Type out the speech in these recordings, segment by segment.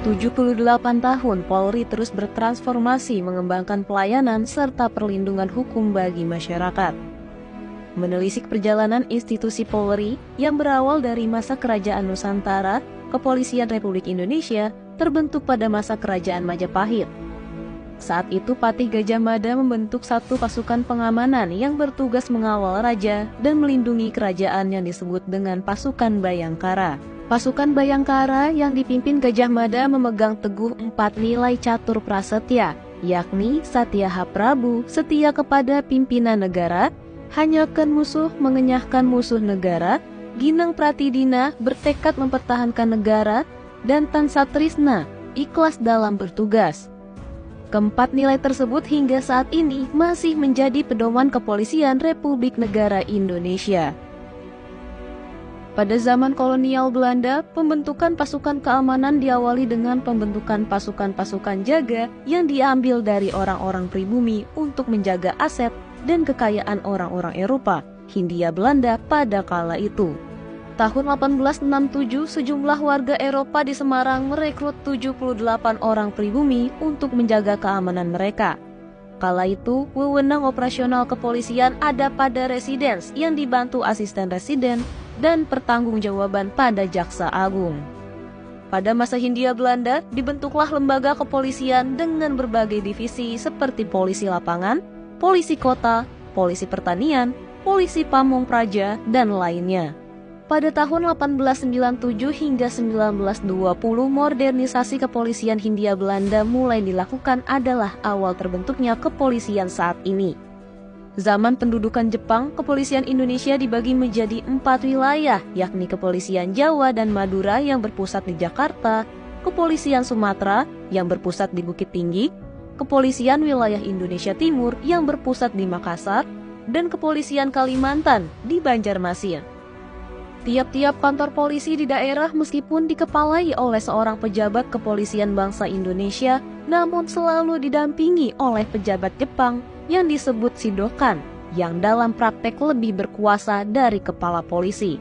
78 tahun Polri terus bertransformasi mengembangkan pelayanan serta perlindungan hukum bagi masyarakat. Menelisik perjalanan institusi Polri yang berawal dari masa Kerajaan Nusantara, Kepolisian Republik Indonesia terbentuk pada masa Kerajaan Majapahit. Saat itu Patih Gajah Mada membentuk satu pasukan pengamanan yang bertugas mengawal raja dan melindungi kerajaan yang disebut dengan Pasukan Bayangkara. Pasukan Bayangkara yang dipimpin Gajah Mada memegang teguh 4 nilai catur prasetya, yakni Satyaha Prabu, setia kepada pimpinan negara, hanyakan musuh, mengenyahkan musuh negara, ginang pratidina, bertekad mempertahankan negara, dan tansatrisna, ikhlas dalam bertugas. Keempat nilai tersebut hingga saat ini masih menjadi pedoman kepolisian Republik Negara Indonesia. Pada zaman kolonial Belanda, pembentukan pasukan keamanan diawali dengan pembentukan pasukan-pasukan jaga yang diambil dari orang-orang pribumi untuk menjaga aset dan kekayaan orang-orang Eropa, Hindia Belanda pada kala itu. Tahun 1867, sejumlah warga Eropa di Semarang merekrut 78 orang pribumi untuk menjaga keamanan mereka. Kala itu, wewenang operasional kepolisian ada pada residens yang dibantu asisten residen dan pertanggungjawaban pada Jaksa Agung. Pada masa Hindia Belanda, dibentuklah lembaga kepolisian dengan berbagai divisi seperti polisi lapangan, polisi kota, polisi pertanian, polisi pamong praja, dan lainnya. Pada tahun 1897 hingga 1920, modernisasi kepolisian Hindia Belanda mulai dilakukan adalah awal terbentuknya kepolisian saat ini. Zaman pendudukan Jepang, kepolisian Indonesia dibagi menjadi 4 wilayah, yakni kepolisian Jawa dan Madura yang berpusat di Jakarta, kepolisian Sumatera yang berpusat di Bukit Tinggi, kepolisian wilayah Indonesia Timur yang berpusat di Makassar, dan kepolisian Kalimantan di Banjarmasin. Tiap-tiap kantor polisi di daerah meskipun dikepalai oleh seorang pejabat kepolisian bangsa Indonesia, namun selalu didampingi oleh pejabat Jepang yang disebut Shidokan, yang dalam praktek lebih berkuasa dari kepala polisi.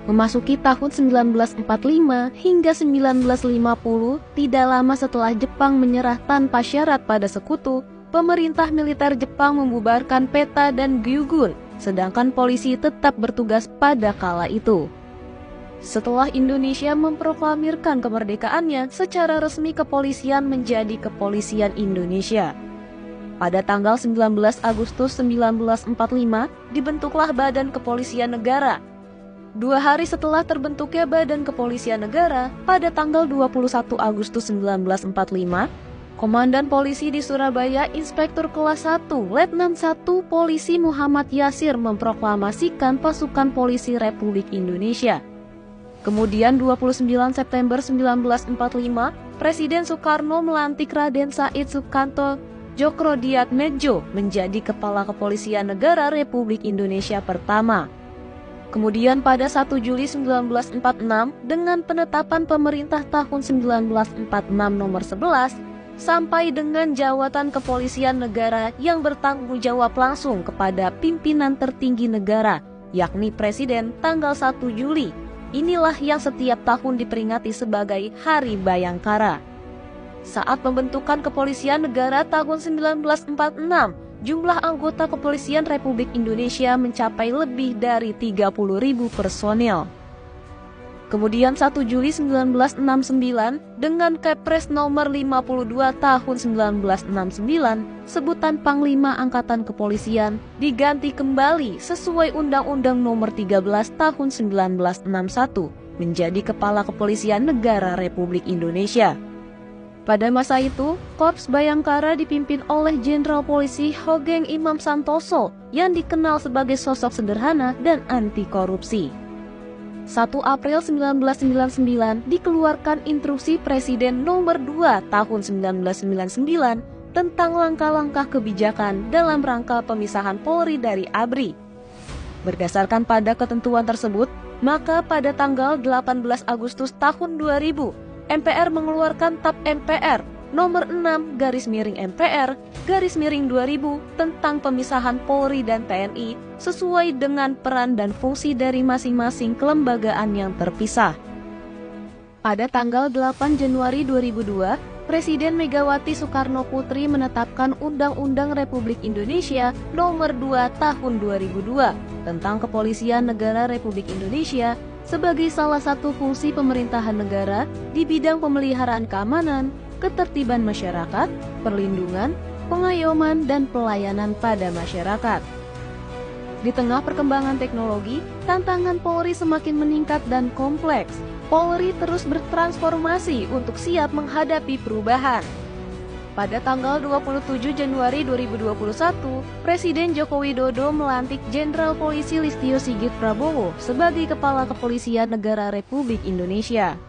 Memasuki tahun 1945 hingga 1950, tidak lama setelah Jepang menyerah tanpa syarat pada sekutu, pemerintah militer Jepang membubarkan PETA dan Gyugun, sedangkan polisi tetap bertugas pada kala itu. Setelah Indonesia memproklamirkan kemerdekaannya, secara resmi kepolisian menjadi Kepolisian Indonesia. Pada tanggal 19 Agustus 1945, dibentuklah Badan Kepolisian Negara. 2 hari setelah terbentuknya Badan Kepolisian Negara, pada tanggal 21 Agustus 1945, Komandan Polisi di Surabaya, Inspektur Kelas 1, Letnan 1 Polisi Muhammad Yasir memproklamasikan Pasukan Polisi Republik Indonesia. Kemudian 29 September 1945, Presiden Soekarno melantik Raden Said Sukanto Djokroediatmedjo menjadi Kepala Kepolisian Negara Republik Indonesia pertama. Kemudian pada 1 Juli 1946, dengan penetapan pemerintah tahun 1946 nomor 11, sampai dengan jawatan kepolisian negara yang bertanggung jawab langsung kepada pimpinan tertinggi negara, yakni Presiden tanggal 1 Juli. Inilah yang setiap tahun diperingati sebagai Hari Bayangkara. Saat pembentukan kepolisian negara tahun 1946, jumlah anggota kepolisian Republik Indonesia mencapai lebih dari 30.000 personel. Kemudian 1 Juli 1969, dengan Kepres nomor 52 tahun 1969, sebutan Panglima Angkatan Kepolisian diganti kembali sesuai Undang-Undang nomor 13 tahun 1961 menjadi Kepala Kepolisian Negara Republik Indonesia. Pada masa itu, Korps Bayangkara dipimpin oleh Jenderal Polisi Hogeng Imam Santoso yang dikenal sebagai sosok sederhana dan anti korupsi. 1 April 1999 dikeluarkan Instruksi Presiden Nomor 2 Tahun 1999 tentang langkah-langkah kebijakan dalam rangka pemisahan Polri dari ABRI. Berdasarkan pada ketentuan tersebut, maka pada tanggal 18 Agustus tahun 2000, MPR mengeluarkan TAP MPR Nomor 6/MPR/2000 tentang pemisahan Polri dan TNI sesuai dengan peran dan fungsi dari masing-masing kelembagaan yang terpisah. Pada tanggal 8 Januari 2002, Presiden Megawati Soekarno-Putri menetapkan Undang-Undang Republik Indonesia Nomor 2 Tahun 2002 tentang Kepolisian Negara Republik Indonesia sebagai salah satu fungsi pemerintahan negara di bidang pemeliharaan keamanan, ketertiban masyarakat, perlindungan, pengayoman, dan pelayanan pada masyarakat. Di tengah perkembangan teknologi, tantangan Polri semakin meningkat dan kompleks. Polri terus bertransformasi untuk siap menghadapi perubahan. Pada tanggal 27 Januari 2021, Presiden Joko Widodo melantik Jenderal Polisi Listio Sigit Prabowo sebagai Kepala Kepolisian Negara Republik Indonesia.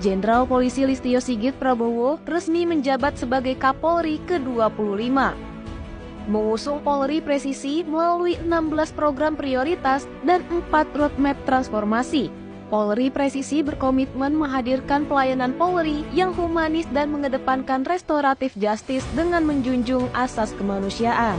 Jenderal Polisi Listio Sigit Prabowo resmi menjabat sebagai Kapolri ke-25. Mengusung Polri presisi melalui 16 program prioritas dan 4 roadmap transformasi. Polri presisi berkomitmen menghadirkan pelayanan Polri yang humanis dan mengedepankan restoratif justice dengan menjunjung asas kemanusiaan.